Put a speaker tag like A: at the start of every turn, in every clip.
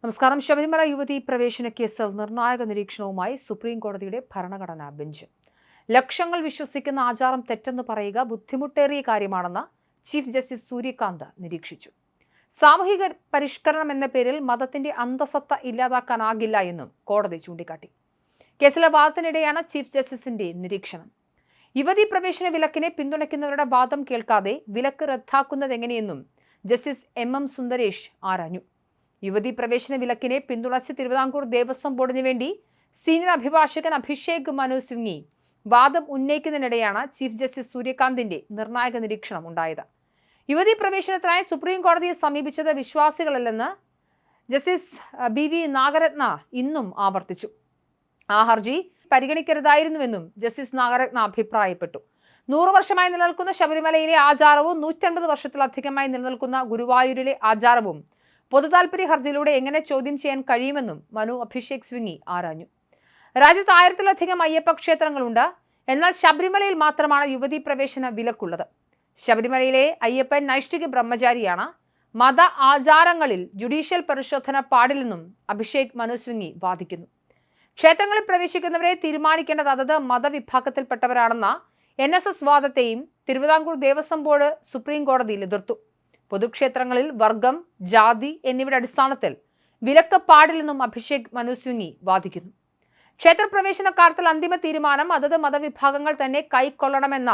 A: നമസ്കാരം. ശബരിമല യുവതി പ്രവേശന കേസിൽ നിർണായക നിരീക്ഷണവുമായി സുപ്രീം കോടതിയുടെ ഭരണഘടനാ ബെഞ്ച്. ലക്ഷങ്ങൾ വിശ്വസിക്കുന്ന ആചാരം തെറ്റെന്ന് പറയുക ബുദ്ധിമുട്ടേറിയ കാര്യമാണെന്ന് ചീഫ് ജസ്റ്റിസ് സൂര്യകാന്ത് നിരീക്ഷിച്ചു. സാമൂഹിക പരിഷ്കരണം എന്ന പേരിൽ മതത്തിന്റെ അന്തസത്ത ഇല്ലാതാക്കാനാകില്ല എന്നും കോടതി ചൂണ്ടിക്കാട്ടി. കേസിലെ വാദത്തിനിടെയാണ് ചീഫ് ജസ്റ്റിസിന്റെ നിരീക്ഷണം. യുവതി പ്രവേശന വിലക്കിനെ പിന്തുണയ്ക്കുന്നവരുടെ വാദം കേൾക്കാതെ വിലക്ക് റദ്ദാക്കുന്നതെങ്ങനെയെന്നും ജസ്റ്റിസ് എം സുന്ദരേഷ് ആരാഞ്ഞു. യുവതി പ്രവേശന വിലക്കിനെ പിന്തുണച്ച് തിരുവിതാംകൂർ ദേവസ്വം ബോർഡിന് വേണ്ടി സീനിയർ അഭിഭാഷകൻ അഭിഷേക് മനു സിംഗ്വി വാദം ഉന്നയിക്കുന്നതിനിടെയാണ് ചീഫ് ജസ്റ്റിസ് സൂര്യകാന്തിന്റെ നിർണായക നിരീക്ഷണം ഉണ്ടായത്. യുവതി പ്രവേശനത്തിനായി സുപ്രീം കോടതിയെ സമീപിച്ചത് വിശ്വാസികളല്ലെന്ന് ജസ്റ്റിസ് ബി നാഗരത്ന ഇന്നും ആവർത്തിച്ചു. ആ ഹർജി പരിഗണിക്കരുതായിരുന്നുവെന്നും ജസ്റ്റിസ് നാഗരത്ന അഭിപ്രായപ്പെട്ടു. 100 വർഷമായി നിലനിൽക്കുന്ന ശബരിമലയിലെ ആചാരവും 150 വർഷത്തിലധികമായി നിലനിൽക്കുന്ന ഗുരുവായൂരിലെ ആചാരവും പൊതുതാൽപര്യ ഹർജിയിലൂടെ എങ്ങനെ ചോദ്യം ചെയ്യാൻ കഴിയുമെന്നും മനു അഭിഷേക് സിംഗ്വി ആരാഞ്ഞു. രാജ്യത്ത് 1000-ലധികം അയ്യപ്പ ക്ഷേത്രങ്ങളുണ്ട്. എന്നാൽ ശബരിമലയിൽ മാത്രമാണ് യുവതി പ്രവേശന വിലക്കുള്ളത്. ശബരിമലയിലെ അയ്യപ്പൻ നൈഷ്ഠിക ബ്രഹ്മചാരിയാണ്. മത ആചാരങ്ങളിൽ ജുഡീഷ്യൽ പരിശോധന പാടില്ലെന്നും അഭിഷേക് മനു സിംഗ്വി വാദിക്കുന്നു. ക്ഷേത്രങ്ങളിൽ പ്രവേശിക്കുന്നവരെ തീരുമാനിക്കേണ്ടത് അതത് മതവിഭാഗത്തിൽപ്പെട്ടവരാണെന്ന NSS വാദത്തെയും തിരുവിതാംകൂർ ദേവസ്വം ബോർഡ് സുപ്രീം കോടതിയിൽ എതിർത്തു. പൊതുക്ഷേത്രങ്ങളിൽ വർഗം, ജാതി എന്നിവയുടെ അടിസ്ഥാനത്തിൽ വിലക്ക് പാടില്ലെന്നും അഭിഷേക് മനു സിംഗ്വി വാദിക്കുന്നു. ക്ഷേത്രപ്രവേശന കാര്യത്തിൽ അന്തിമ തീരുമാനം അതത് മതവിഭാഗങ്ങൾ തന്നെ കൈക്കൊള്ളണമെന്ന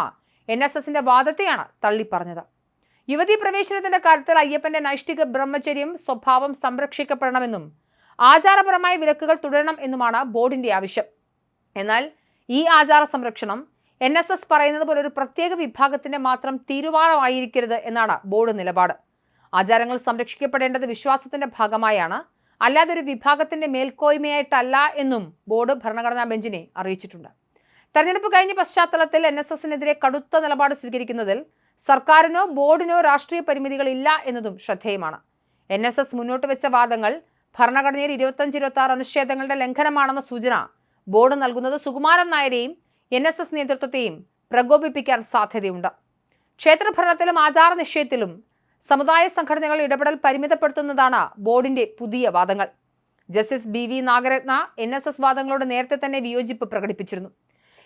A: NSSന്റെ വാദത്തെയാണ് തള്ളിപ്പറഞ്ഞത്. യുവതി പ്രവേശനത്തിന്റെ കാര്യത്തിൽ അയ്യപ്പന്റെ നൈഷ്ഠിക ബ്രഹ്മചര്യം സ്വഭാവം സംരക്ഷിക്കപ്പെടണമെന്നും ആചാരപരമായ വിലക്കുകൾ തുടരണം എന്നുമാണ് ബോർഡിന്റെ ആവശ്യം. എന്നാൽ ഈ ആചാര സംരക്ഷണം NSS പറയുന്നത് പോലെ ഒരു പ്രത്യേക വിഭാഗത്തിന്റെ മാത്രം തീരുമാനമായിരിക്കരുത് എന്നാണ് ബോർഡ് നിലപാട്. ആചാരങ്ങൾ സംരക്ഷിക്കപ്പെടേണ്ടത് വിശ്വാസത്തിന്റെ ഭാഗമായാണ്, അല്ലാതെ ഒരു വിഭാഗത്തിന്റെ മേൽക്കോയ്മയായിട്ടല്ല എന്നും ബോർഡ് ഭരണഘടനാ ബെഞ്ചിനെ അറിയിച്ചിട്ടുണ്ട്. തെരഞ്ഞെടുപ്പ് കഴിഞ്ഞ പശ്ചാത്തലത്തിൽ NSSനെതിരെ കടുത്ത നിലപാട് സ്വീകരിക്കുന്നതിൽ സർക്കാരിനോ ബോർഡിനോ രാഷ്ട്രീയ പരിമിതികളില്ല എന്നതും ശ്രദ്ധേയമാണ്. NSS മുന്നോട്ട് വെച്ച വാദങ്ങൾ ഭരണഘടനയിൽ 25-26 അനുച്ഛേദങ്ങളുടെ ലംഘനമാണെന്ന സൂചന ബോർഡ് നൽകുന്നത് സുകുമാരൻ നായരെയും NSS നേതൃത്വത്തെയും പ്രകോപിപ്പിക്കാൻ സാധ്യതയുണ്ട്. ക്ഷേത്രഭരണത്തിലും ആചാര നിശ്ചയത്തിലും സമുദായ സംഘടനകൾ ഇടപെടൽ പരിമിതപ്പെടുത്തുന്നതാണ് ബോർഡിന്റെ പുതിയ വാദങ്ങൾ. ജസ്റ്റിസ് ബി നാഗരത്ന NSS വാദങ്ങളോട് നേരത്തെ തന്നെ വിയോജിപ്പ് പ്രകടിപ്പിച്ചിരുന്നു.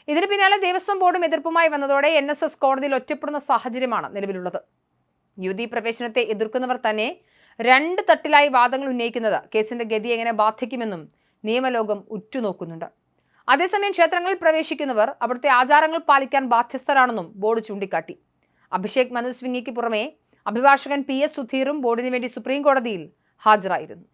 A: ഇതിന് പിന്നാലെ ദേവസ്വം ബോർഡും എതിർപ്പുമായി വന്നതോടെ NSS കോടതിയിൽ ഒറ്റപ്പെടുന്ന സാഹചര്യമാണ് നിലവിലുള്ളത്. യുവതി പ്രവേശനത്തെ എതിർക്കുന്നവർ തന്നെ 2 തട്ടിലായി വാദങ്ങൾ ഉന്നയിക്കുന്നത് കേസിന്റെ ഗതി എങ്ങനെ ബാധിക്കുമെന്നും നിയമലോകം ഉറ്റുനോക്കുന്നുണ്ട്. അതേസമയം ക്ഷേത്രങ്ങളിൽ പ്രവേശിക്കുന്നവർ അവിടുത്തെ ആചാരങ്ങൾ പാലിക്കാൻ ബാധ്യസ്ഥരാണെന്നും ബോർഡ് ചൂണ്ടിക്കാട്ടി. അഭിഷേക് മനു സിംഗ്വിക്ക് പുറമെ അഭിഭാഷകൻ PS സുധീറും ബോർഡിന് വേണ്ടി സുപ്രീം കോടതിയിൽ ഹാജരായിരുന്നു.